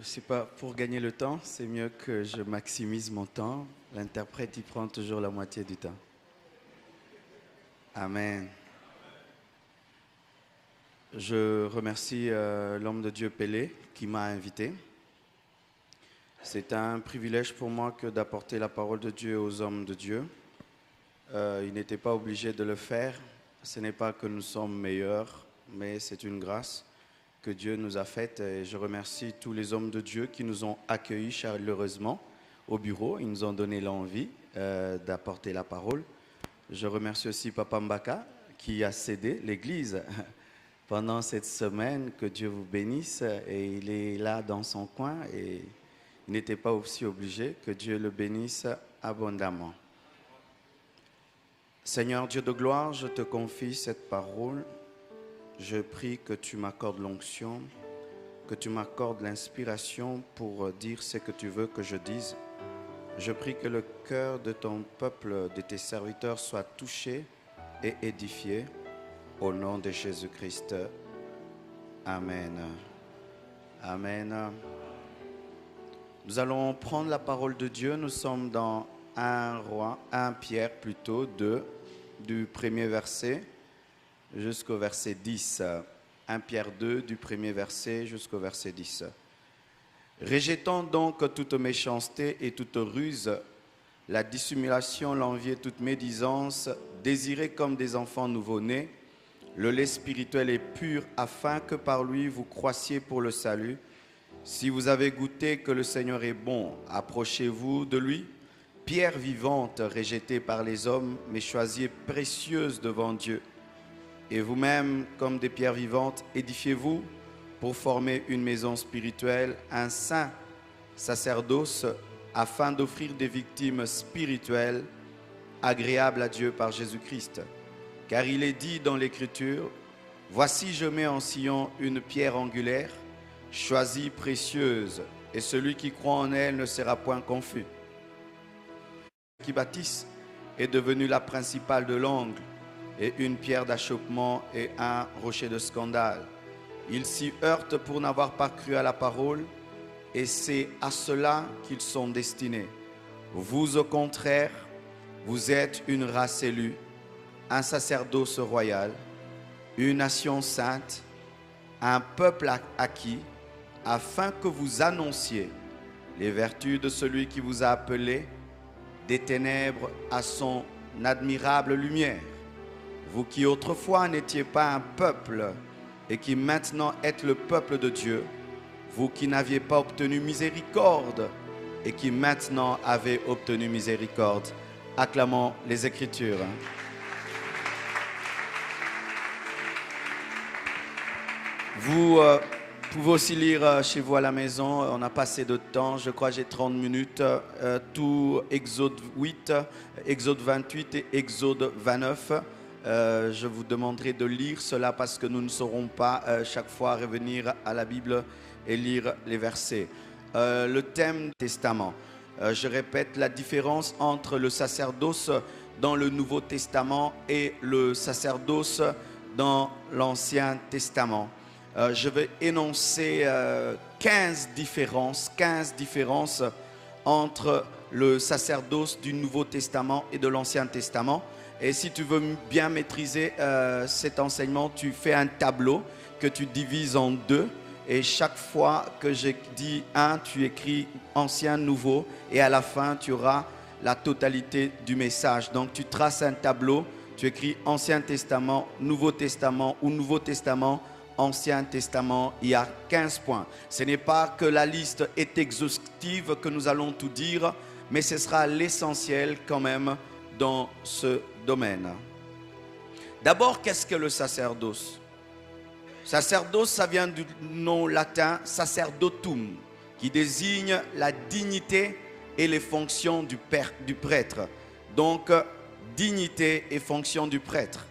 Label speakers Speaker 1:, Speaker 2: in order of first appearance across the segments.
Speaker 1: sais pas, pour gagner le temps, c'est mieux que je maximise mon temps. L'interprète, il prend toujours la moitié du temps. Amen. Je remercie l'homme de Dieu Pelé qui m'a invité. C'est un privilège pour moi que d'apporter la parole de Dieu aux hommes de Dieu. Il n'était pas obligé de le faire. Ce n'est pas que nous sommes meilleurs, mais c'est une grâce que Dieu nous a faite. Et je remercie tous les hommes de Dieu qui nous ont accueillis chaleureusement au bureau. Ils nous ont donné l'envie d'apporter la parole. Je remercie aussi Papa Mbaka qui a cédé l'église pendant cette semaine. Que Dieu vous bénisse. Et il est là dans son coin et il n'était pas aussi obligé. Que Dieu le bénisse abondamment. Seigneur Dieu de gloire, je te confie cette parole. Je prie que tu m'accordes l'onction, que tu m'accordes l'inspiration pour dire ce que tu veux que je dise. Je prie que le cœur de ton peuple, de tes serviteurs, soit touché et édifié. Au nom de Jésus-Christ. Amen. Amen. Nous allons prendre la parole de Dieu. Nous sommes dans 1 Pierre plutôt, 2, du premier verset jusqu'au verset 10. 1 Pierre 2, du premier verset jusqu'au verset 10. Rejetons donc toute méchanceté et toute ruse, la dissimulation, l'envie et toute médisance, désirez comme des enfants nouveau-nés, le lait spirituel et pur, afin que par lui vous croissiez pour le salut. Si vous avez goûté que le Seigneur est bon, approchez-vous de lui. Pierre vivante, rejetée par les hommes, mais choisie précieuse devant Dieu. Et vous-même, comme des pierres vivantes, édifiez-vous pour former une maison spirituelle, un saint sacerdoce, afin d'offrir des victimes spirituelles agréables à Dieu par Jésus-Christ. Car il est dit dans l'Écriture, « Voici je mets en Sion une pierre angulaire, choisie précieuse, et celui qui croit en elle ne sera point confus. » Qui bâtissent est devenue la principale de l'angle, et une pierre d'achoppement et un rocher de scandale. Ils s'y heurtent pour n'avoir pas cru à la parole, et c'est à cela qu'ils sont destinés. Vous, au contraire, vous êtes une race élue, un sacerdoce royal, une nation sainte, un peuple acquis, afin que vous annonciez les vertus de celui qui vous a appelé des ténèbres à son admirable lumière. Vous qui autrefois n'étiez pas un peuple et qui maintenant êtes le peuple de Dieu, vous qui n'aviez pas obtenu miséricorde et qui maintenant avez obtenu miséricorde. Acclamons les Écritures. Vous pouvez aussi lire chez vous à la maison. On a passé de temps, je crois j'ai 30 minutes, tout Exode 8, Exode 28 et Exode 29. Je vous demanderai de lire cela parce que nous ne saurons pas chaque fois revenir à la Bible et lire les versets. Le thème du Testament. Je répète la différence entre le sacerdoce dans le Nouveau Testament et le sacerdoce dans l'Ancien Testament. Je vais énoncer 15 différences entre le sacerdoce du Nouveau Testament et de l'Ancien Testament. Et si tu veux bien maîtriser cet enseignement, tu fais un tableau que tu divises en deux. Et chaque fois que je dis un, tu écris ancien, nouveau. Et à la fin, tu auras la totalité du message. Donc tu traces un tableau, tu écris Ancien Testament, Nouveau Testament ou Nouveau Testament, Ancien Testament. Il y a 15 points. Ce n'est pas que la liste est exhaustive que nous allons tout dire, mais ce sera l'essentiel quand même dans ce domaine. D'abord, qu'est-ce que le sacerdoce? Sacerdoce, ça vient du nom latin sacerdotum, qui désigne la dignité et les fonctions du prêtre. Donc, dignité et fonction du prêtre.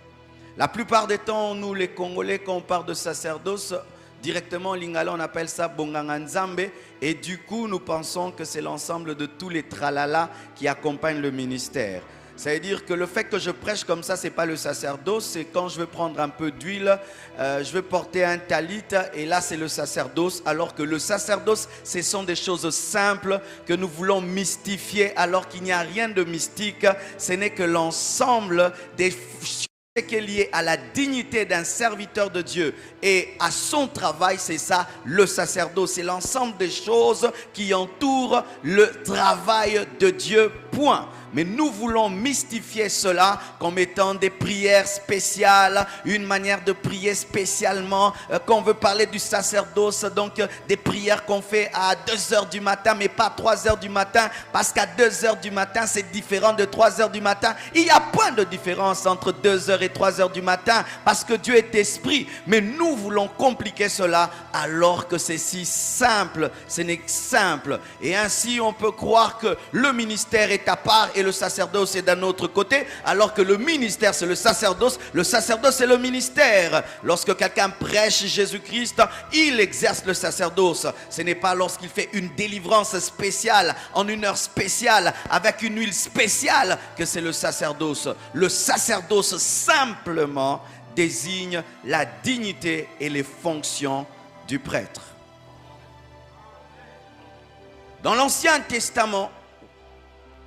Speaker 1: La plupart des temps, nous les Congolais, quand on parle de sacerdoce, directement en lingala, on appelle ça Bonganga Nzambe. Et du coup, nous pensons que c'est l'ensemble de tous les tralala qui accompagnent le ministère. Ça veut dire que le fait que je prêche comme ça, c'est pas le sacerdoce, c'est quand je veux prendre un peu d'huile, je veux porter un talit et là c'est le sacerdoce, alors que le sacerdoce, ce sont des choses simples que nous voulons mystifier alors qu'il n'y a rien de mystique, ce n'est que l'ensemble des choses qui est lié à la dignité d'un serviteur de Dieu et à son travail, c'est ça le sacerdoce, c'est l'ensemble des choses qui entourent le travail de Dieu, point. Mais nous voulons mystifier cela comme étant des prières spéciales, une manière de prier spécialement, quand on veut parler du sacerdoce, donc des prières qu'on fait à 2h du matin, mais pas 3h du matin, parce qu'à 2h du matin, c'est différent de 3h du matin. Il n'y a point de différence entre 2h et 3h du matin, parce que Dieu est esprit. Mais nous voulons compliquer cela, alors que c'est si simple, ce n'est que simple. Et ainsi, on peut croire que le ministère est à part, et le sacerdoce est d'un autre côté, alors que le ministère c'est le sacerdoce c'est le ministère. Lorsque quelqu'un prêche Jésus-Christ, il exerce le sacerdoce. Ce n'est pas lorsqu'il fait une délivrance spéciale, en une heure spéciale, avec une huile spéciale, que c'est le sacerdoce. Le sacerdoce simplement désigne la dignité et les fonctions du prêtre. Dans l'Ancien Testament,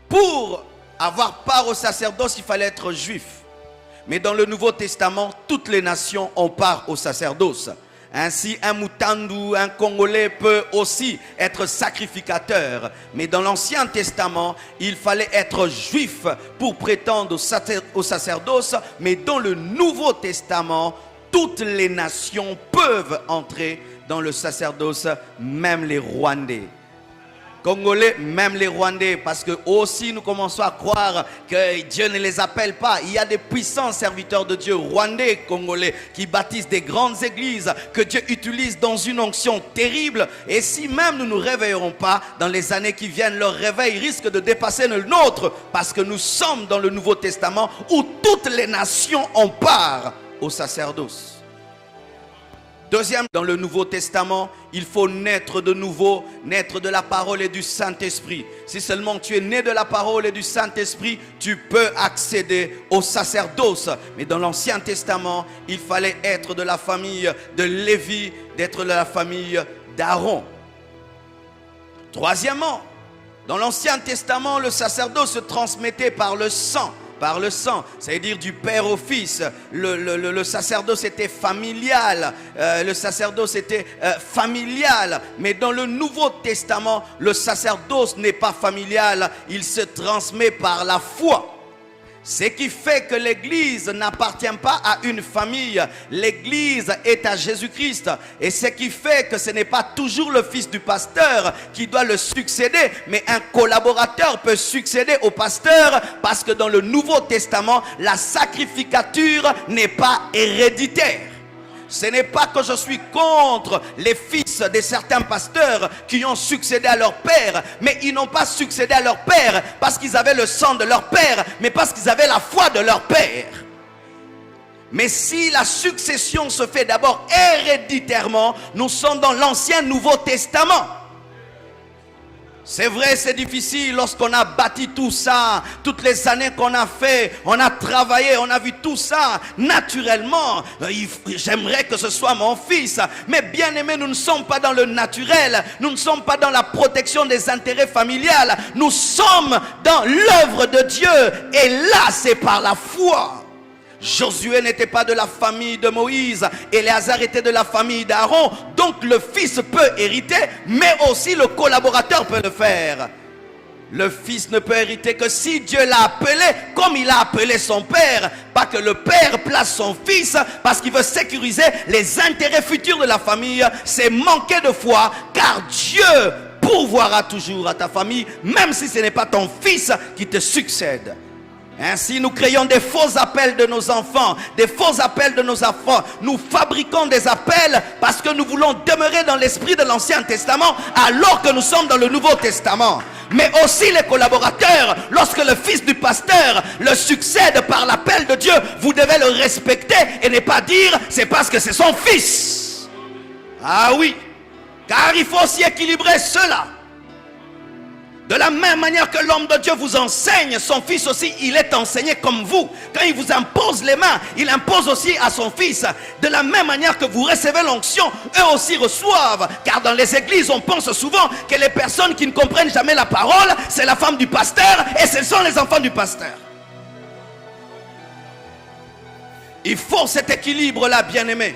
Speaker 1: pour avoir part au sacerdoce, il fallait être juif. Mais dans le Nouveau Testament, toutes les nations ont part au sacerdoce. Ainsi, un Mutandu, un Congolais peut aussi être sacrificateur. Mais dans l'Ancien Testament, il fallait être juif pour prétendre au sacerdoce. Mais dans le Nouveau Testament, toutes les nations peuvent entrer dans le sacerdoce, même les Rwandais. Congolais, même les Rwandais, parce que aussi nous commençons à croire que Dieu ne les appelle pas. Il y a des puissants serviteurs de Dieu, Rwandais, Congolais, qui bâtissent des grandes églises que Dieu utilise dans une onction terrible. Et si même nous ne nous réveillerons pas, dans les années qui viennent, leur réveil risque de dépasser le nôtre, parce que nous sommes dans le Nouveau Testament où toutes les nations ont part au sacerdoce. Deuxième, dans le Nouveau Testament, il faut naître de nouveau, naître de la parole et du Saint-Esprit. Si seulement tu es né de la parole et du Saint-Esprit, tu peux accéder au sacerdoce. Mais dans l'Ancien Testament, il fallait être de la famille de Lévi, d'être de la famille d'Aaron. Troisièmement, dans l'Ancien Testament, le sacerdoce se transmettait par le sang. Par le sang, c'est-à-dire du père au fils. Le sacerdoce était familial. Familial. Mais dans le Nouveau Testament, le sacerdoce n'est pas familial. Il se transmet par la foi. Ce qui fait que l'Église n'appartient pas à une famille. L'Église est à Jésus-Christ. Et ce qui fait que ce n'est pas toujours le fils du pasteur qui doit le succéder, mais un collaborateur peut succéder au pasteur, parce que dans le Nouveau Testament, la sacrificature n'est pas héréditaire. Ce n'est pas que je suis contre les fils de certains pasteurs qui ont succédé à leur père, mais ils n'ont pas succédé à leur père parce qu'ils avaient le sang de leur père, mais parce qu'ils avaient la foi de leur père. Mais si la succession se fait d'abord héréditairement, nous sommes dans l'Ancien Nouveau Testament. C'est vrai, c'est difficile lorsqu'on a bâti tout ça, toutes les années qu'on a fait, on a travaillé, on a vu tout ça. Naturellement, j'aimerais que ce soit mon fils. Mais bien aimé, nous ne sommes pas dans le naturel. Nous ne sommes pas dans la protection des intérêts familiales. Nous sommes dans l'œuvre de Dieu. Et là, c'est par la foi. Josué n'était pas de la famille de Moïse, Éléazar était de la famille d'Aaron, donc le fils peut hériter, mais aussi le collaborateur peut le faire. Le fils ne peut hériter que si Dieu l'a appelé comme il a appelé son père, pas que le père place son fils parce qu'il veut sécuriser les intérêts futurs de la famille. C'est manquer de foi, car Dieu pourvoira toujours à ta famille, même si ce n'est pas ton fils qui te succède. Ainsi, nous créons des faux appels de nos enfants, des faux appels de nos enfants. Nous fabriquons des appels parce que nous voulons demeurer dans l'esprit de l'Ancien Testament alors que nous sommes dans le Nouveau Testament. Mais aussi les collaborateurs, lorsque le fils du pasteur le succède par l'appel de Dieu, vous devez le respecter et ne pas dire c'est parce que c'est son fils. Ah oui, car il faut aussi équilibrer cela. De la même manière que l'homme de Dieu vous enseigne, son fils aussi, il est enseigné comme vous. Quand il vous impose les mains, il impose aussi à son fils. De la même manière que vous recevez l'onction, eux aussi reçoivent. Car dans les églises, on pense souvent que les personnes qui ne comprennent jamais la parole, c'est la femme du pasteur et ce sont les enfants du pasteur. Il faut cet équilibre-là, bien-aimé.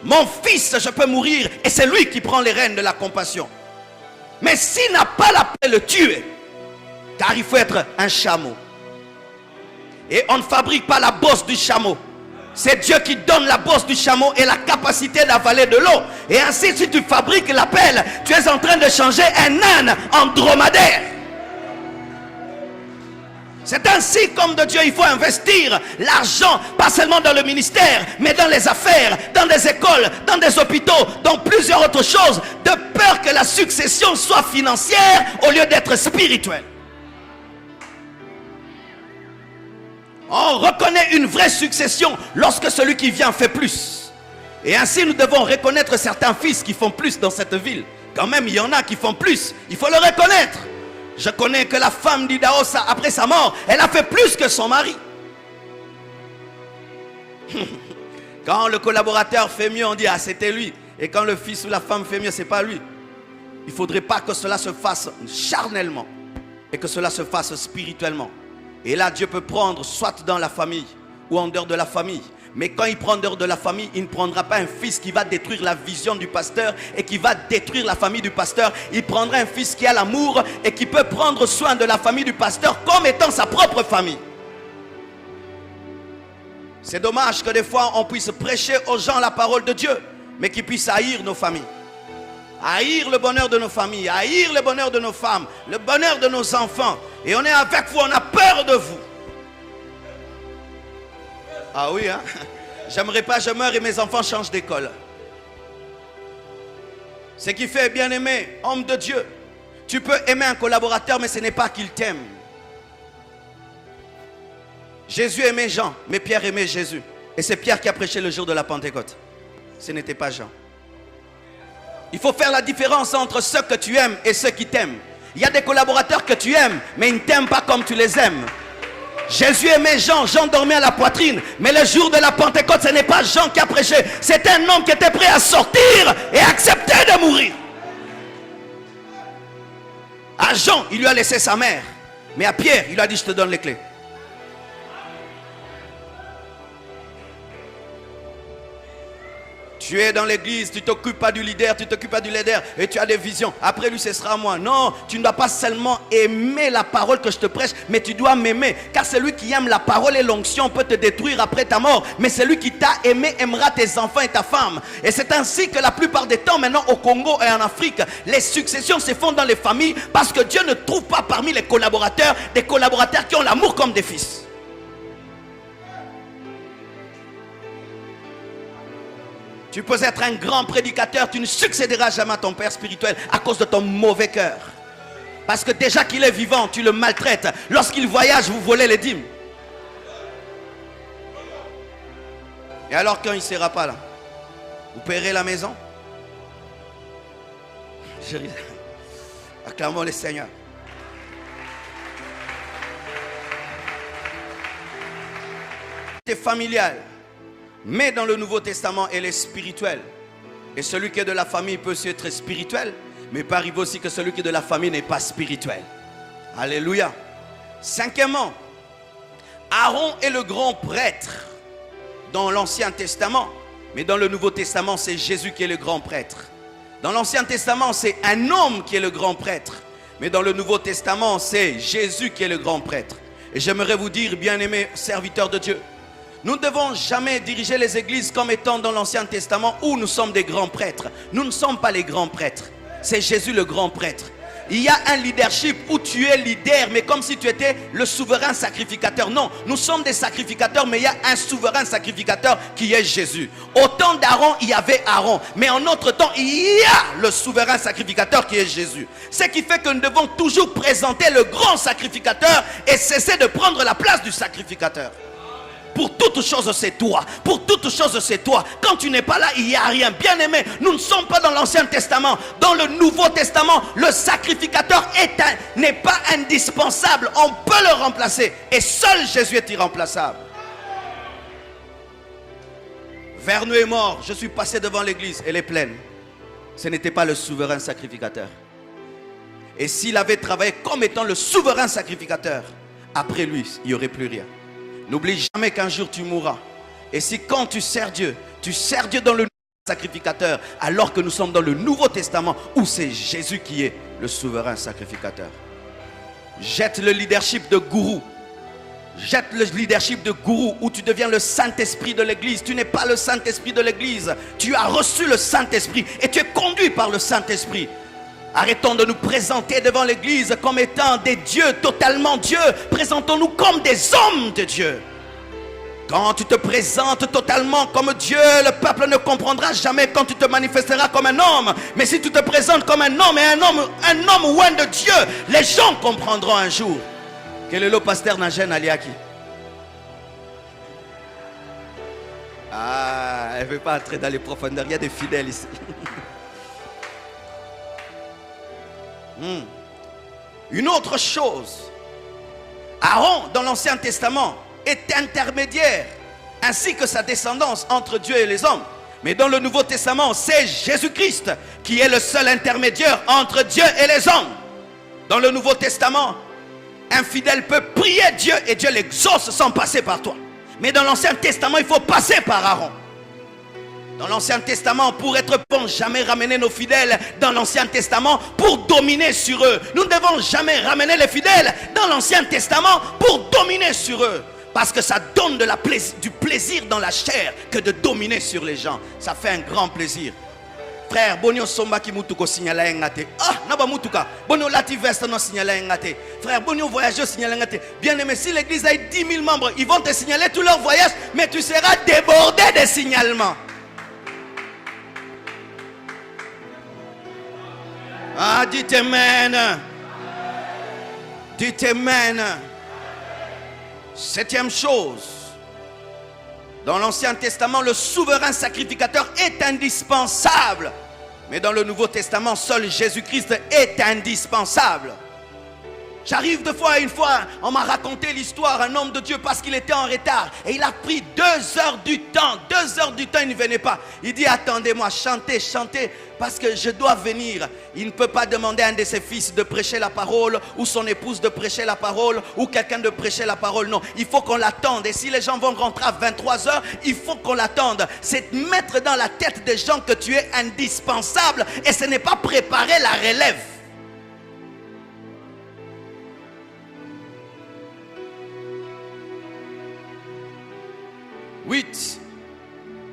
Speaker 1: Mon fils, je peux mourir et c'est lui qui prend les rênes de la compassion. Mais s'il n'a pas la paix, le tuer. Car il faut être un chameau. Et on ne fabrique pas la bosse du chameau. C'est Dieu qui donne la bosse du chameau et la capacité d'avaler de l'eau. Et ainsi, si tu fabriques la pelle, tu es en train de changer un âne en dromadaire. C'est ainsi comme de Dieu, il faut investir l'argent, pas seulement dans le ministère, mais dans les affaires, dans des écoles, dans des hôpitaux, dans plusieurs autres choses, de peur que la succession soit financière au lieu d'être spirituelle. On reconnaît une vraie succession lorsque celui qui vient fait plus. Et ainsi nous devons reconnaître certains fils qui font plus dans cette ville. Quand même il y en a qui font plus, il faut le reconnaître. Je connais que la femme d'Idaosa, après sa mort, elle a fait plus que son mari. Quand le collaborateur fait mieux, on dit, ah, c'était lui. Et quand le fils ou la femme fait mieux, c'est pas lui. Il ne faudrait pas que cela se fasse charnellement et que cela se fasse spirituellement. Et là, Dieu peut prendre soit dans la famille ou en dehors de la famille. Mais quand il prend en dehors de la famille, il ne prendra pas un fils qui va détruire la vision du pasteur et qui va détruire la famille du pasteur. Il prendra un fils qui a l'amour et qui peut prendre soin de la famille du pasteur comme étant sa propre famille. C'est dommage que des fois on puisse prêcher aux gens la parole de Dieu, mais qu'ils puissent haïr nos familles. Haïr le bonheur de nos familles, haïr le bonheur de nos femmes, le bonheur de nos enfants. Et on est avec vous, on a peur de vous. Ah oui, hein? J'aimerais pas, je meurs et mes enfants changent d'école. Ce qui fait, bien aimé, homme de Dieu, tu peux aimer un collaborateur, mais ce n'est pas qu'il t'aime. Jésus aimait Jean, mais Pierre aimait Jésus. Et c'est Pierre qui a prêché le jour de la Pentecôte. Ce n'était pas Jean. Il faut faire la différence entre ceux que tu aimes et ceux qui t'aiment. Il y a des collaborateurs que tu aimes, mais ils ne t'aiment pas comme tu les aimes. Jésus aimait Jean, Jean dormait à la poitrine. Mais le jour de la Pentecôte, ce n'est pas Jean qui a prêché. C'est un homme qui était prêt à sortir et accepter de mourir. À Jean, il lui a laissé sa mère. Mais à Pierre, il lui a dit, je te donne les clés. Tu es dans l'église, tu ne t'occupes pas du leader, tu ne t'occupes pas du leader et tu as des visions. Après lui, ce sera moi. Non, tu ne dois pas seulement aimer la parole que je te prêche, mais tu dois m'aimer. Car celui qui aime la parole et l'onction peut te détruire après ta mort. Mais celui qui t'a aimé aimera tes enfants et ta femme. Et c'est ainsi que la plupart des temps maintenant au Congo et en Afrique, les successions se font dans les familles parce que Dieu ne trouve pas parmi les collaborateurs des collaborateurs qui ont l'amour comme des fils. Tu peux être un grand prédicateur, tu ne succéderas jamais à ton père spirituel à cause de ton mauvais cœur. Parce que déjà qu'il est vivant, tu le maltraites. Lorsqu'il voyage, vous volez les dîmes. Et alors quand il ne sera pas là, vous paierez la maison. Acclamons le Seigneur. C'est familial. Mais dans le Nouveau Testament, elle est spirituelle. Et celui qui est de la famille peut aussi être spirituel, mais il peut arriver aussi que celui qui est de la famille n'est pas spirituel. Alléluia. Cinquièmement, Aaron est le grand prêtre dans l'Ancien Testament. Mais dans le Nouveau Testament, c'est Jésus qui est le grand prêtre. Dans l'Ancien Testament, c'est un homme qui est le grand prêtre. Mais dans le Nouveau Testament, c'est Jésus qui est le grand prêtre. Et j'aimerais vous dire, bien-aimés serviteurs de Dieu, nous ne devons jamais diriger les églises comme étant dans l'Ancien Testament où nous sommes des grands prêtres. Nous ne sommes pas les grands prêtres. C'est Jésus le grand prêtre. Il y a un leadership où tu es leader, mais comme si tu étais le souverain sacrificateur. Non, nous sommes des sacrificateurs, mais il y a un souverain sacrificateur qui est Jésus. Au temps d'Aaron, il y avait Aaron. Mais en notre temps, il y a le souverain sacrificateur qui est Jésus. Ce qui fait que nous devons toujours présenter le grand sacrificateur et cesser de prendre la place du sacrificateur. Pour toutes choses, c'est toi. Pour toutes choses, c'est toi. Quand tu n'es pas là, il n'y a rien. Bien aimé, nous ne sommes pas dans l'Ancien Testament. Dans le Nouveau Testament, le sacrificateur n'est pas indispensable. On peut le remplacer. Et seul Jésus est irremplaçable. Vernou est mort. Je suis passé devant l'église. Elle est pleine. Ce n'était pas le souverain sacrificateur. Et s'il avait travaillé comme étant le souverain sacrificateur, après lui, il n'y aurait plus rien. N'oublie jamais qu'un jour tu mourras. Et si quand tu sers Dieu dans le sacrificateur, alors que nous sommes dans le Nouveau Testament, où c'est Jésus qui est le souverain sacrificateur. Jette le leadership de gourou. Jette le leadership de gourou où tu deviens le Saint-Esprit de l'église. Tu n'es pas le Saint-Esprit de l'église. Tu as reçu le Saint-Esprit et tu es conduit par le Saint-Esprit. Arrêtons de nous présenter devant l'église comme étant des dieux, totalement dieux. Présentons-nous comme des hommes de Dieu. Quand tu te présentes totalement comme Dieu, le peuple ne comprendra jamais quand tu te manifesteras comme un homme. Mais si tu te présentes comme un homme et un homme loin de Dieu, les gens comprendront un jour. Quel est le pasteur Najen Aliaki? Ah, elle ne veut pas entrer dans les profondeurs. Il y a des fidèles ici. Une autre chose, Aaron dans l'Ancien Testament est intermédiaire ainsi que sa descendance entre Dieu et les hommes. Mais dans le Nouveau Testament, c'est Jésus-Christ qui est le seul intermédiaire entre Dieu et les hommes. Dans le Nouveau Testament, un fidèle peut prier Dieu et Dieu l'exauce sans passer par toi. Mais dans l'Ancien Testament, il faut passer par Aaron. Dans l'Ancien Testament, pour être bon, jamais ramener nos fidèles dans l'Ancien Testament pour dominer sur eux. Nous ne devons jamais ramener les fidèles dans l'Ancien Testament pour dominer sur eux. Parce que ça donne du plaisir dans la chair que de dominer sur les gens. Ça fait un grand plaisir. Frère, bonio somba ki mutuko signala ngate. Ah, naba mutuka. Bonio lati veste non signala ngate. Frère, bonio voyageur signala ngate. Bien aimé, si l'église a 10 000 membres, ils vont te signaler tous leurs voyages, mais tu seras débordé de signalements. Ah, dites amen. Dites amen. Septième chose. Dans l'Ancien Testament, le souverain sacrificateur est indispensable. Mais dans le Nouveau Testament, seul Jésus-Christ est indispensable. J'arrive une fois, on m'a raconté l'histoire, un homme de Dieu, parce qu'il était en retard. Et il a pris 2 heures du temps. 2 heures du temps, il ne venait pas. Il dit, attendez-moi, chantez, chantez, parce que je dois venir. Il ne peut pas demander à un de ses fils de prêcher la parole, ou son épouse de prêcher la parole, ou quelqu'un de prêcher la parole. Non, il faut qu'on l'attende. Et si les gens vont rentrer à 23 heures, il faut qu'on l'attende. C'est mettre dans la tête des gens que tu es indispensable. Et ce n'est pas préparer la relève.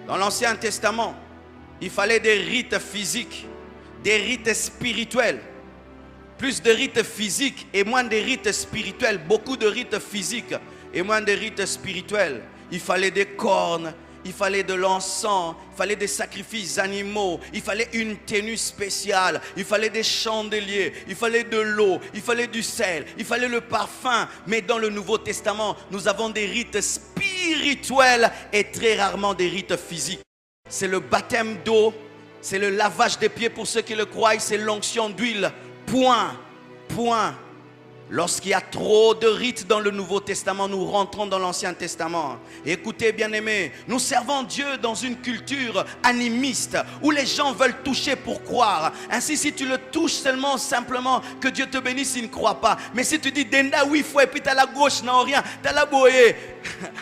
Speaker 1: Dans l'Ancien Testament, il fallait des rites physiques, des rites spirituels. Plus de rites physiques et moins de rites spirituels. Beaucoup de rites physiques et moins de rites spirituels. Il fallait des cornes, il fallait de l'encens, il fallait des sacrifices animaux, il fallait une tenue spéciale, il fallait des chandeliers, il fallait de l'eau, il fallait du sel, il fallait le parfum. Mais dans le Nouveau Testament, nous avons des rites spirituels et très rarement des rites physiques. C'est le baptême d'eau, c'est le lavage des pieds pour ceux qui le croient, c'est l'onction d'huile. Point. Lorsqu'il y a trop de rites dans le Nouveau Testament, nous rentrons dans l'Ancien Testament. Écoutez, bien-aimés, nous servons Dieu dans une culture animiste où les gens veulent toucher pour croire. Ainsi, si tu le touches seulement, simplement, que Dieu te bénisse, il ne croit pas. Mais si tu dis Denda oui, faut et puis tu as la gauche, non rien, tu as la boye.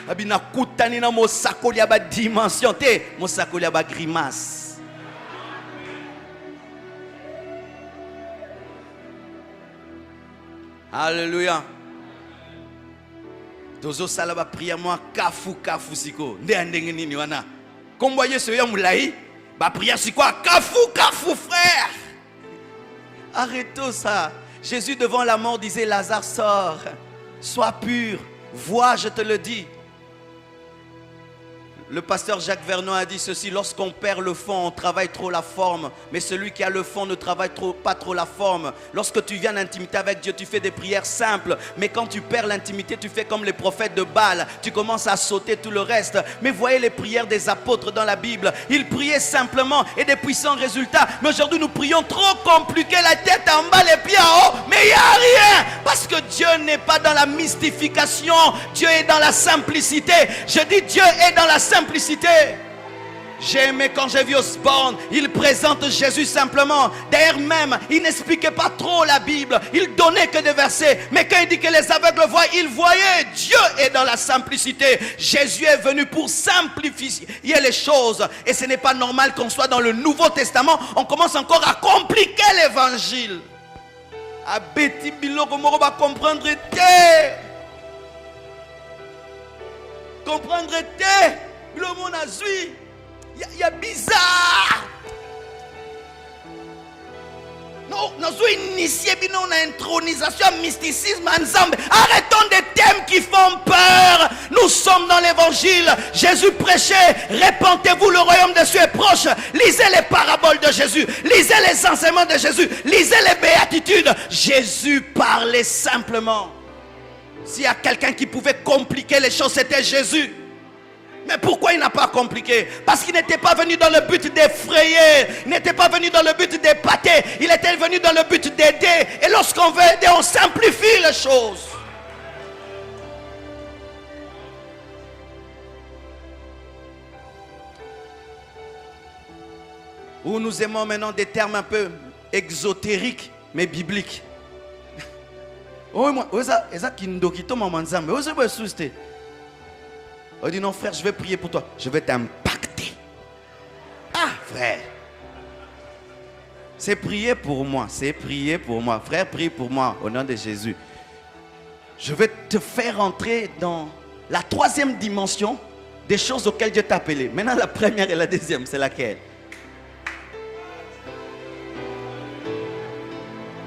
Speaker 1: Abina koutani na mo sakoli aba dimension te, mo sakoli aba grimace. Alléluia. Tozo salaba prière moi kafu siko. Ndenge nini wana. Comme voyez ce ya moulai, ba prière c'est quoi? Kafu frère. Arrêtons ça. Jésus devant la mort disait Lazare sort. Sois pur. Vois, je te le dis. Le pasteur Jacques Vernon a dit ceci: lorsqu'on perd le fond, on travaille trop la forme. Mais celui qui a le fond ne travaille pas trop la forme. Lorsque tu viens en intimité avec Dieu, tu fais des prières simples. Mais quand tu perds l'intimité, tu fais comme les prophètes de Baal. Tu commences à sauter tout le reste. Mais voyez les prières des apôtres dans la Bible. Ils priaient simplement et des puissants résultats. Mais aujourd'hui, nous prions trop compliqué, la tête en bas, les pieds en haut. Mais il n'y a rien. Parce que Dieu n'est pas dans la mystification. Dieu est dans la simplicité. Je dis Dieu est dans la simplicité. J'ai aimé quand j'ai vu Osborne, il présente Jésus simplement. D'ailleurs même, il n'expliquait pas trop la Bible, il donnait que des versets. Mais quand il dit que les aveugles voient, ils voyaient. Dieu est dans la simplicité. Jésus est venu pour simplifier les choses. Et ce n'est pas normal qu'on soit dans le Nouveau Testament, on commence encore à compliquer l'évangile. À Betty Biloko Moro va comprendre le monde a zui. Il y a bizarre. Non, nous sommes initiés dans l'intronisation, mysticisme ensemble. Arrêtons des thèmes qui font peur. Nous sommes dans l'évangile. Jésus prêchait: répentez-vous, le royaume des cieux est proche. Lisez les paraboles de Jésus. Lisez les enseignements de Jésus. Lisez les béatitudes. Jésus parlait simplement. S'il y a quelqu'un qui pouvait compliquer les choses, c'était Jésus. Mais pourquoi il n'a pas compliqué? Parce qu'il n'était pas venu dans le but d'effrayer. Il n'était pas venu dans le but d'épater. Il était venu dans le but d'aider. Et lorsqu'on veut aider, on simplifie les choses. Où nous aimons maintenant des termes un peu exotériques, mais bibliques. Oh, moi, ça qui nous dit, maman Zambé, oh, c'est pas souci. On dit: non frère, je vais prier pour toi. Je vais t'impacter. Ah frère, c'est prier pour moi. C'est prier pour moi. Frère, prie pour moi au nom de Jésus. Je vais te faire entrer dans la 3e dimension des choses auxquelles Dieu t'a appelé. Maintenant la première et la deuxième, c'est laquelle?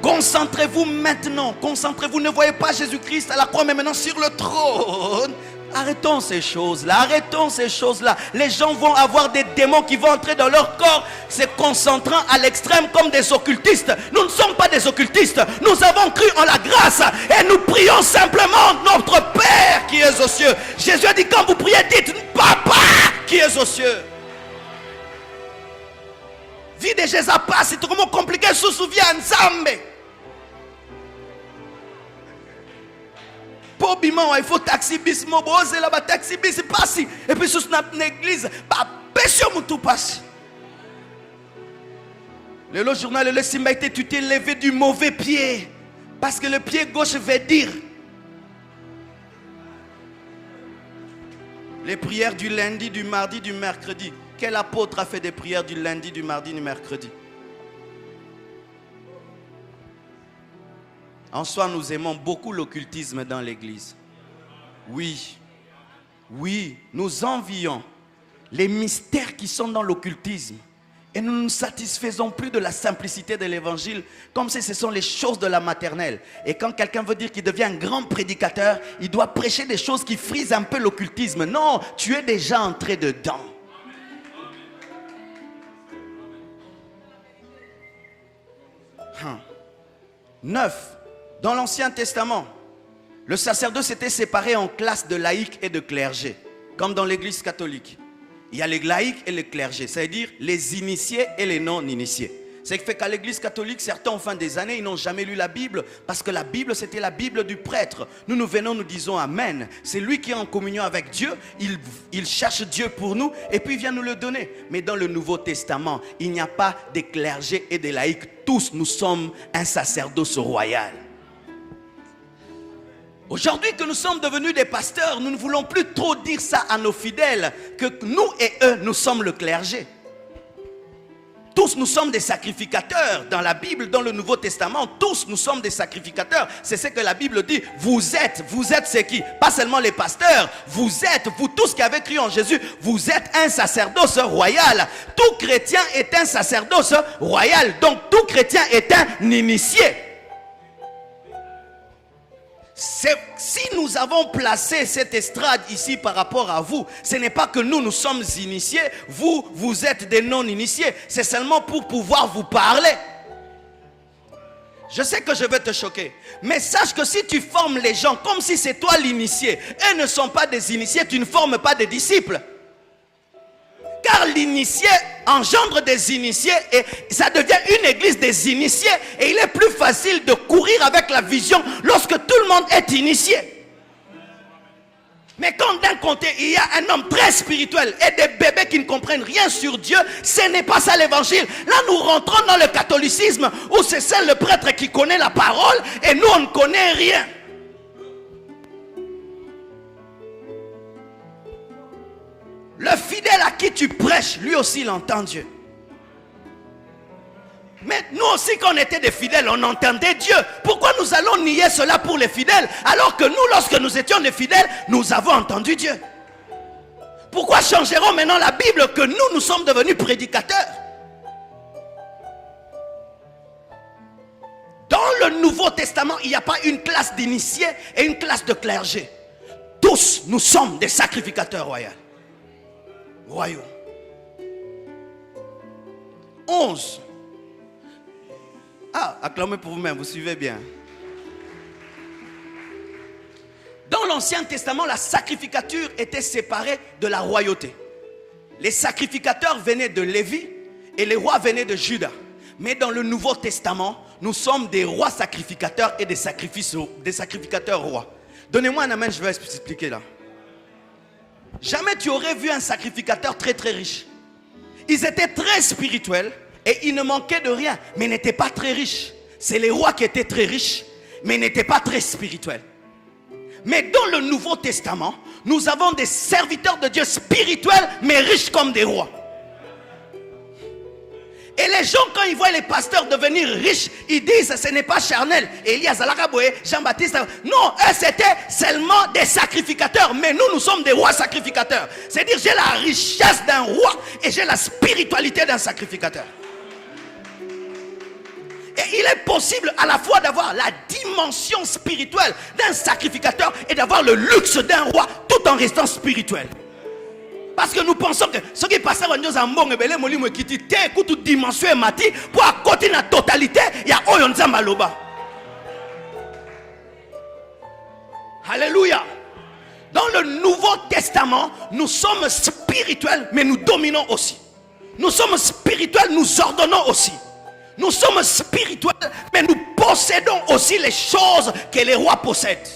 Speaker 1: Concentrez-vous maintenant. Concentrez-vous. Ne voyez pas Jésus-Christ à la croix, mais maintenant sur le trône. Arrêtons ces choses-là, arrêtons ces choses-là. Les gens vont avoir des démons qui vont entrer dans leur corps, se concentrant à l'extrême comme des occultistes. Nous ne sommes pas des occultistes. Nous avons cru en la grâce et nous prions simplement notre Père qui est aux cieux. Jésus a dit: quand vous priez, dites Papa qui est aux cieux. Vie de Jésus passe, c'est trop compliqué, se souvient ensemble. Pour bimon, il faut taxi bis, mobose là-bas, taxi bis, passe. Et puis sous l'église, bah, pécho tout passe. Le journal, le simba était, tu t'es levé du mauvais pied. Parce que le pied gauche veut dire. Les prières du lundi, du mardi, du mercredi. Quel apôtre a fait des prières du lundi, du mardi, du mercredi? En soi, nous aimons beaucoup l'occultisme dans l'église. Oui, oui, nous envions les mystères qui sont dans l'occultisme. Et nous ne nous satisfaisons plus de la simplicité de l'évangile, comme si ce sont les choses de la maternelle. Et quand quelqu'un veut dire qu'il devient un grand prédicateur, il doit prêcher des choses qui frisent un peu l'occultisme. Non, tu es déjà entré dedans. 9. Dans l'Ancien Testament, le sacerdoce était séparé en classes de laïcs et de clergés, comme dans l'église catholique. Il y a les laïcs et les clergés, c'est-à-dire les initiés et les non-initiés. C'est fait qu'à l'église catholique, certains en fin des années, ils n'ont jamais lu la Bible, parce que la Bible, c'était la Bible du prêtre. Nous venons, nous disons Amen. C'est lui qui est en communion avec Dieu, il cherche Dieu pour nous, et puis il vient nous le donner. Mais dans le Nouveau Testament, il n'y a pas des clergés et des laïcs. Tous, nous sommes un sacerdoce royal. Aujourd'hui que nous sommes devenus des pasteurs, nous ne voulons plus trop dire ça à nos fidèles, que nous et eux, nous sommes le clergé. Tous nous sommes des sacrificateurs dans la Bible, dans le Nouveau Testament. Tous nous sommes des sacrificateurs. C'est ce que la Bible dit. Vous êtes c'est qui? Pas seulement les pasteurs. Vous tous qui avez cru en Jésus, vous êtes un sacerdoce royal. Tout chrétien est un sacerdoce royal. Donc tout chrétien est un initié. Si nous avons placé cette estrade ici par rapport à vous, ce n'est pas que nous sommes initiés, vous êtes des non-initiés. C'est seulement pour pouvoir vous parler. Je sais que je vais te choquer, mais sache que si tu formes les gens comme si c'est toi l'initié, eux ne sont pas des initiés, tu ne formes pas des disciples. Car l'initié engendre des initiés et ça devient une église des initiés. Et il est plus facile de courir avec la vision lorsque tout le monde est initié. Mais quand d'un côté il y a un homme très spirituel et des bébés qui ne comprennent rien sur Dieu, ce n'est pas ça l'évangile. Là nous rentrons dans le catholicisme où c'est seul le prêtre qui connaît la parole et nous on ne connaît rien. Le fidèle à qui tu prêches, lui aussi il entend Dieu. Mais nous aussi quand on était des fidèles, on entendait Dieu. Pourquoi nous allons nier cela pour les fidèles alors que nous, lorsque nous étions des fidèles, nous avons entendu Dieu? Pourquoi changerons maintenant la Bible que nous sommes devenus prédicateurs? Dans le Nouveau Testament, il n'y a pas une classe d'initiés et une classe de clergé. Tous, nous sommes des sacrificateurs royaux. 11. Acclamez pour vous-même, vous suivez bien. Dans l'Ancien Testament, la sacrificature était séparée de la royauté. Les sacrificateurs venaient de Lévi et les rois venaient de Juda. Mais dans le Nouveau Testament, nous sommes des rois sacrificateurs et des sacrificateurs rois. Donnez-moi un amen, je vais expliquer là. Jamais tu aurais vu un sacrificateur très très riche. Ils étaient très spirituels et ils ne manquaient de rien, mais n'étaient pas très riches. C'est les rois qui étaient très riches, mais n'étaient pas très spirituels. Mais dans le Nouveau Testament, nous avons des serviteurs de Dieu spirituels, mais riches comme des rois. Et les gens, quand ils voient les pasteurs devenir riches, ils disent ce n'est pas charnel. Elias Alakaboué, Jean-Baptiste. Non, eux c'était seulement des sacrificateurs. Mais nous sommes des rois sacrificateurs. C'est-à-dire j'ai la richesse d'un roi et j'ai la spiritualité d'un sacrificateur. Et il est possible à la fois d'avoir la dimension spirituelle d'un sacrificateur et d'avoir le luxe d'un roi tout en restant spirituel. Parce que nous pensons que ce qui passe à nous en bon et belé molimo qui dit toute dimension et mati pour à côté de la totalité il y a oyonza maloba. Alléluia. Dans le Nouveau Testament, nous sommes spirituels mais nous dominons aussi. Nous sommes spirituels, nous ordonnons aussi. Nous sommes spirituels mais nous possédons aussi les choses que les rois possèdent.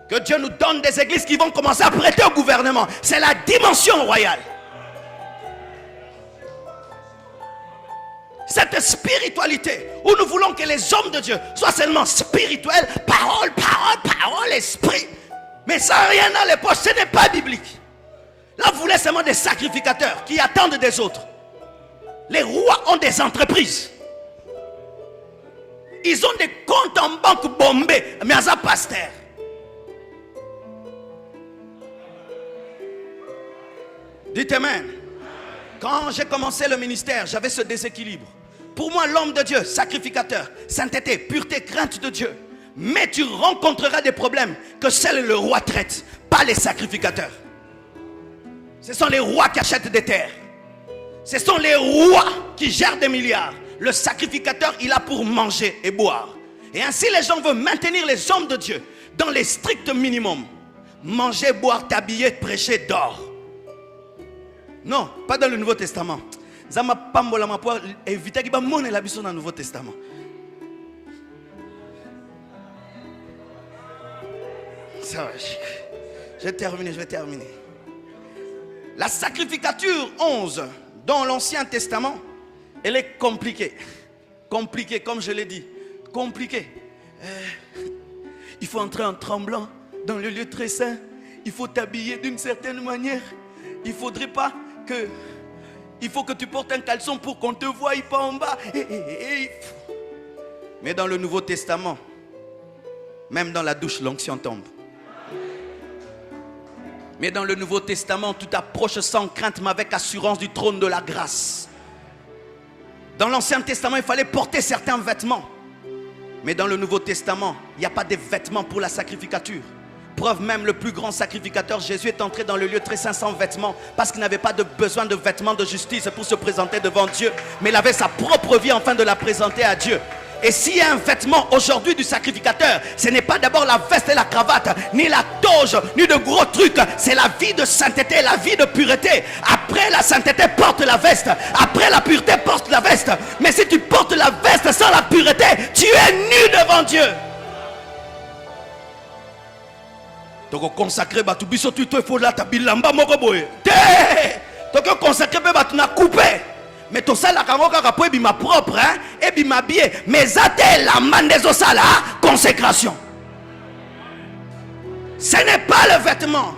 Speaker 1: Que Dieu nous donne des églises qui vont commencer à prêter au gouvernement. C'est la dimension royale. Cette spiritualité où nous voulons que les hommes de Dieu soient seulement spirituels, parole, esprit, mais sans rien dans les poches, ce n'est pas biblique. Là, vous voulez seulement des sacrificateurs qui attendent des autres. Les rois ont des entreprises. Ils ont des comptes en banque bombés, mais à pasteur. Dites amen. Quand j'ai commencé le ministère, j'avais ce déséquilibre. Pour moi, l'homme de Dieu, sacrificateur, sainteté, pureté, crainte de Dieu. Mais tu rencontreras des problèmes que seul le roi traite, pas les sacrificateurs. Ce sont les rois qui achètent des terres. Ce sont les rois qui gèrent des milliards. Le sacrificateur, il a pour manger et boire. Et ainsi, les gens veulent maintenir les hommes de Dieu dans les stricts minimums. Manger, boire, t'habiller, prêcher, d'or. Non, pas dans le Nouveau Testament. Zama pambola ma pour éviter qu'il y ait mon élabition dans le Nouveau Testament. Ça va, je vais terminer. La sacrificature 11 dans l'Ancien Testament, elle est compliquée. Compliquée, comme je l'ai dit. Compliquée. Il faut entrer en tremblant dans le lieu très saint. Il faut t'habiller d'une certaine manière. Il ne faudrait pas que... Il faut que tu portes un caleçon pour qu'on ne te voie pas en bas. Mais dans le Nouveau Testament, même dans la douche, l'onction tombe. Mais dans le Nouveau Testament, tu t'approches sans crainte, mais avec assurance du trône de la grâce. Dans l'Ancien Testament, il fallait porter certains vêtements. Mais dans le Nouveau Testament, il n'y a pas de vêtements pour la sacrificature. Preuve même, le plus grand sacrificateur, Jésus, est entré dans le lieu très saint sans vêtements, parce qu'il n'avait pas besoin de vêtements de justice pour se présenter devant Dieu, mais il avait sa propre vie afin de la présenter à Dieu. Et s'il y a un vêtement aujourd'hui du sacrificateur, ce n'est pas d'abord la veste et la cravate, ni la toge, ni de gros trucs. C'est la vie de sainteté, la vie de pureté. Après la sainteté, porte la veste. Après la pureté, porte la veste. Mais si tu portes la veste sans la pureté, tu es nu devant Dieu. Donc consacrer batu biso tu il faut là ta bilamba moko boye. Donc consacrer batu na couper. Mais tout ça, la camoka est ma propre, hein, et ma bien. Mais ça, la mandezo sala, consécration. Ce n'est pas le vêtement.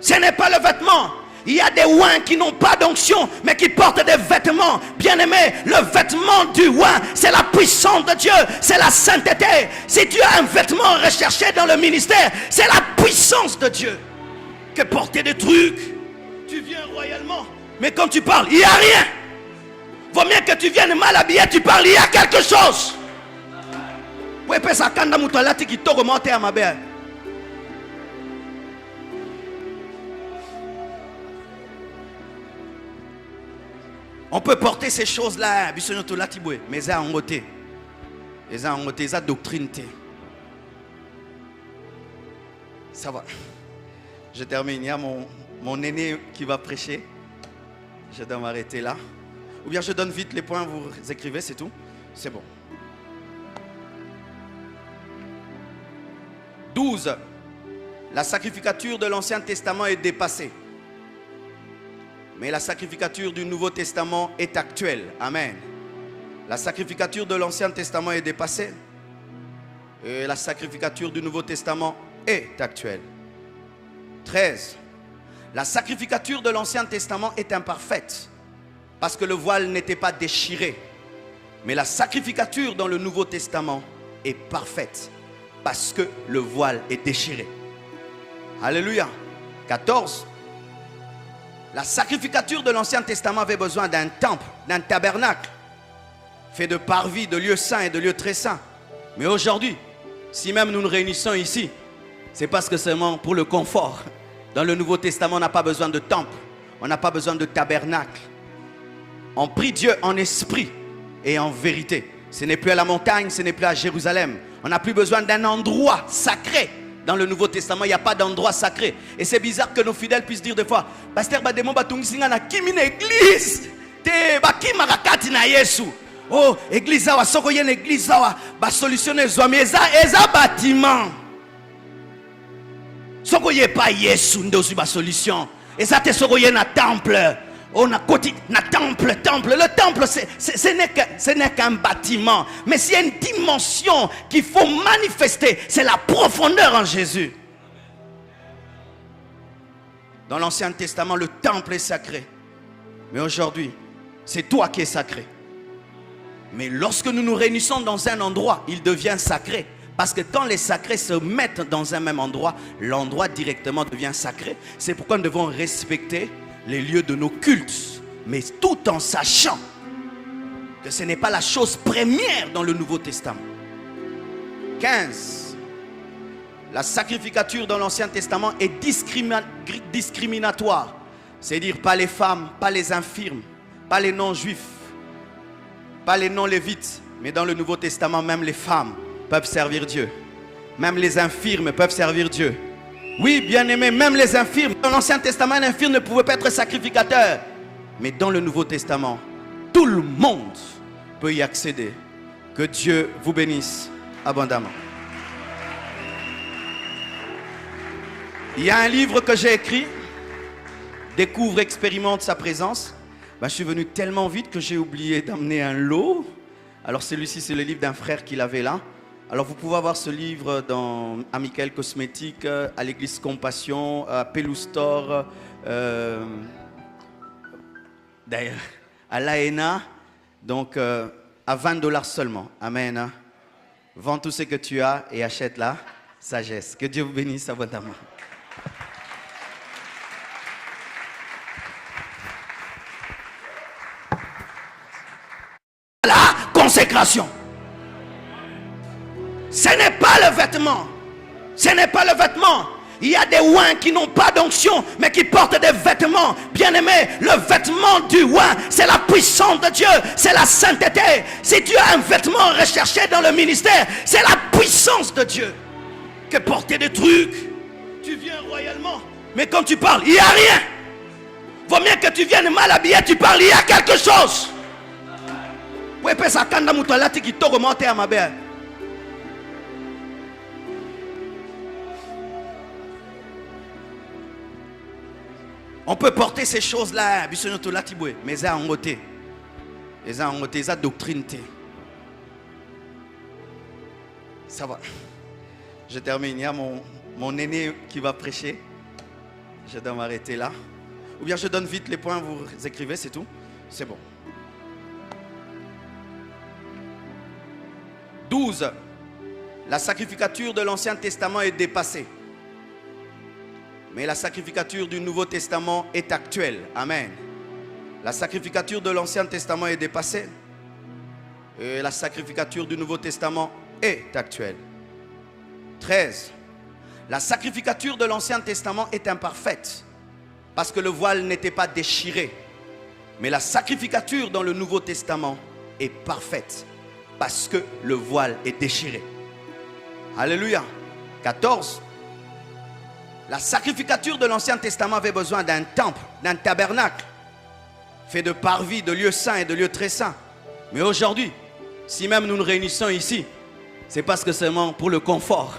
Speaker 1: Ce n'est pas le vêtement. Il y a des ouins qui n'ont pas d'onction, mais qui portent des vêtements. Bien aimé, le vêtement du ouin, c'est la puissance de Dieu, c'est la sainteté. Si tu as un vêtement recherché dans le ministère, c'est la puissance de Dieu. Que porter des trucs, tu viens royalement, mais quand tu parles, il n'y a rien. Vaut mieux que tu viennes mal habillé, tu parles, il y a quelque chose. On peut porter ces choses-là, mais ça en côté. Ça doctrine. Ça va. Je termine. Il y a mon aîné qui va prêcher. Je dois m'arrêter là. Ou bien je donne vite les points, vous écrivez, c'est tout. C'est bon. 12. La sacrificature de l'Ancien Testament est dépassée. Mais la sacrificature du Nouveau Testament est actuelle. Amen. La sacrificature de l'Ancien Testament est dépassée. Et la sacrificature du Nouveau Testament est actuelle. 13. La sacrificature de l'Ancien Testament est imparfaite. Parce que le voile n'était pas déchiré. Mais la sacrificature dans le Nouveau Testament est parfaite. Parce que le voile est déchiré. Alléluia. 14. La sacrificature de l'Ancien Testament avait besoin d'un temple, d'un tabernacle. Fait de parvis, de lieux saints et de lieux très saints. Mais aujourd'hui, si même nous nous réunissons ici, c'est parce que seulement pour le confort. Dans le Nouveau Testament, on n'a pas besoin de temple. On n'a pas besoin de tabernacle. On prie Dieu en esprit et en vérité. Ce n'est plus à la montagne, ce n'est plus à Jérusalem. On n'a plus besoin d'un endroit sacré. Dans le Nouveau Testament, il n'y a pas d'endroit sacré. Et c'est bizarre que nos fidèles puissent dire des fois, Pasteur Bademo Batungisinga na kimi na église. Te bakima rakati na Yesu. Oh, église awa soko yen église awa ba solutionner zoami eza bâtiment. Soko ye pas Yesu ndosu ba solution. Eza te soko yen na temple. On a côté na temple. Le temple, ce n'est qu'un bâtiment. Mais s'il y a une dimension qu'il faut manifester, c'est la profondeur en Jésus. Dans l'Ancien Testament, le temple est sacré. Mais aujourd'hui, c'est toi qui es sacré. Mais lorsque nous nous réunissons dans un endroit, il devient sacré. Parce que quand les sacrés se mettent dans un même endroit, l'endroit directement devient sacré. C'est pourquoi nous devons respecter les lieux de nos cultes, mais tout en sachant que ce n'est pas la chose première dans le Nouveau Testament. 15. La sacrificature dans l'Ancien Testament est discriminatoire. C'est-à-dire pas les femmes, pas les infirmes, pas les non-juifs, pas les non-lévites. Mais dans le Nouveau Testament, même les femmes peuvent servir Dieu. Même les infirmes peuvent servir Dieu. Oui, bien aimé, même les infirmes. Dans l'Ancien Testament, un infirme ne pouvait pas être sacrificateur. Mais dans le Nouveau Testament, tout le monde peut y accéder. Que Dieu vous bénisse abondamment. Il y a un livre que j'ai écrit, Découvre, expérimente sa présence. Je suis venu tellement vite que j'ai oublié d'amener un lot. Alors celui-ci, c'est le livre d'un frère qui l'avait là. Alors vous pouvez avoir ce livre à Michael Cosmétique, à l'église Compassion, à Pelou Store, d'ailleurs à l'AENA, donc à $20 seulement. Amen. Vends tout ce que tu as et achète la sagesse. Que Dieu vous bénisse abondamment. La consécration. Ce n'est pas le vêtement. Ce n'est pas le vêtement. Il y a des ouins qui n'ont pas d'onction, mais qui portent des vêtements. Bien-aimés, le vêtement du ouin, c'est la puissance de Dieu, c'est la sainteté. Si tu as un vêtement recherché dans le ministère, c'est la puissance de Dieu. Que porter des trucs, tu viens royalement, mais quand tu parles, il n'y a rien. Vaut mieux que tu viennes mal habillé, tu parles, il y a quelque chose. Oui, puis ça kanda mutolati qui t'a remonté à ma belle. On peut porter ces choses-là, mais ça en côté. Et ça en côté, ça doctrine. Ça va. Je termine. Il y a mon aîné qui va prêcher. Je dois m'arrêter là. Ou bien je donne vite les points, vous écrivez, c'est tout. C'est bon. 12. La sacrificature de l'Ancien Testament est dépassée. Mais la sacrificature du Nouveau Testament est actuelle. Amen. La sacrificature de l'Ancien Testament est dépassée. Et la sacrificature du Nouveau Testament est actuelle. 13. La sacrificature de l'Ancien Testament est imparfaite. Parce que le voile n'était pas déchiré. Mais la sacrificature dans le Nouveau Testament est parfaite. Parce que le voile est déchiré. Alléluia. 14. La sacrificature de l'Ancien Testament avait besoin d'un temple, d'un tabernacle, fait de parvis, de lieux saints et de lieux très saints. Mais aujourd'hui, si même nous nous réunissons ici, c'est parce que seulement pour le confort.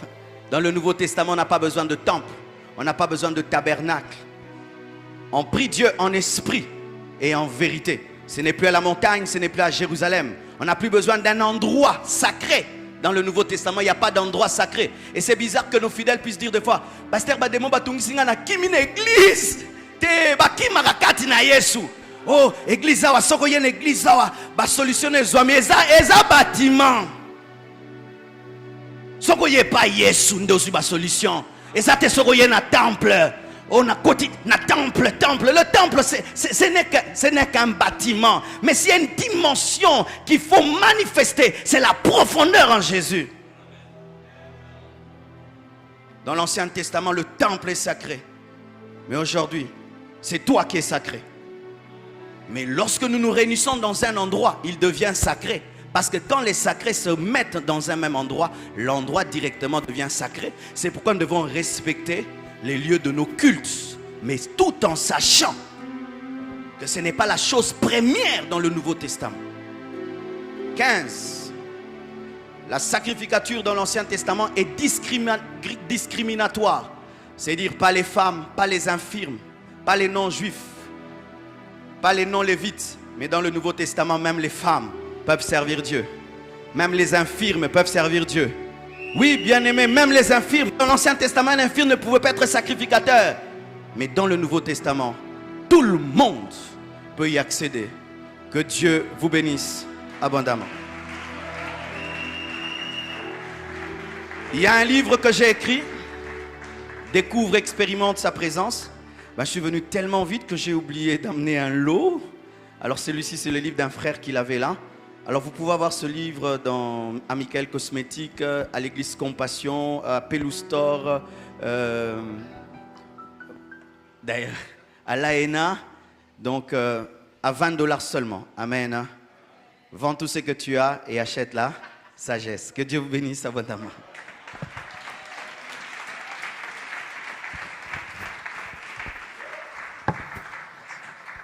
Speaker 1: Dans le Nouveau Testament, on n'a pas besoin de temple, on n'a pas besoin de tabernacle. On prie Dieu en esprit et en vérité. Ce n'est plus à la montagne, ce n'est plus à Jérusalem. On n'a plus besoin d'un endroit sacré. Dans le Nouveau Testament, il n'y a pas d'endroit sacré. Et c'est bizarre que nos fidèles puissent dire des fois, Pasteur Bademo Batungisinga na kimi na église. Te bakima rakati na Yesu. Oh, église awa soko yen église awa ba solutionner zwami eza bâtiment. Soko ye pas Yesu ndosu ba solution. Eza te soko yen na temple. On a côté na temple. Le temple, ce n'est qu'un bâtiment. Mais s'il y a une dimension qu'il faut manifester, c'est la profondeur en Jésus. Dans l'Ancien Testament, le temple est sacré. Mais aujourd'hui, c'est toi qui es sacré. Mais lorsque nous nous réunissons dans un endroit, il devient sacré. Parce que quand les sacrés se mettent dans un même endroit, l'endroit directement devient sacré. C'est pourquoi nous devons respecter les lieux de nos cultes, mais tout en sachant que ce n'est pas la chose première dans le Nouveau Testament. 15. La sacrificature dans l'Ancien Testament est discriminatoire. C'est-à-dire pas les femmes, pas les infirmes, pas les non-juifs, pas les non-lévites. Mais dans le Nouveau Testament, même les femmes peuvent servir Dieu. Même les infirmes peuvent servir Dieu. Oui, bien-aimés, même les infirmes. Dans l'Ancien Testament, un infirme ne pouvait pas être sacrificateur. Mais dans le Nouveau Testament, tout le monde peut y accéder. Que Dieu vous bénisse abondamment. Il y a un livre que j'ai écrit, Découvre, expérimente sa présence. Je suis venu tellement vite que j'ai oublié d'amener un lot. Alors celui-ci, c'est le livre d'un frère qui l'avait là. Alors vous pouvez avoir ce livre dans Amical Cosmétique, à l'église Compassion, à Pelou Store, d'ailleurs à l'AENA, donc à $20 seulement. Amen. Vends tout ce que tu as et achète la sagesse. Que Dieu vous bénisse abondamment.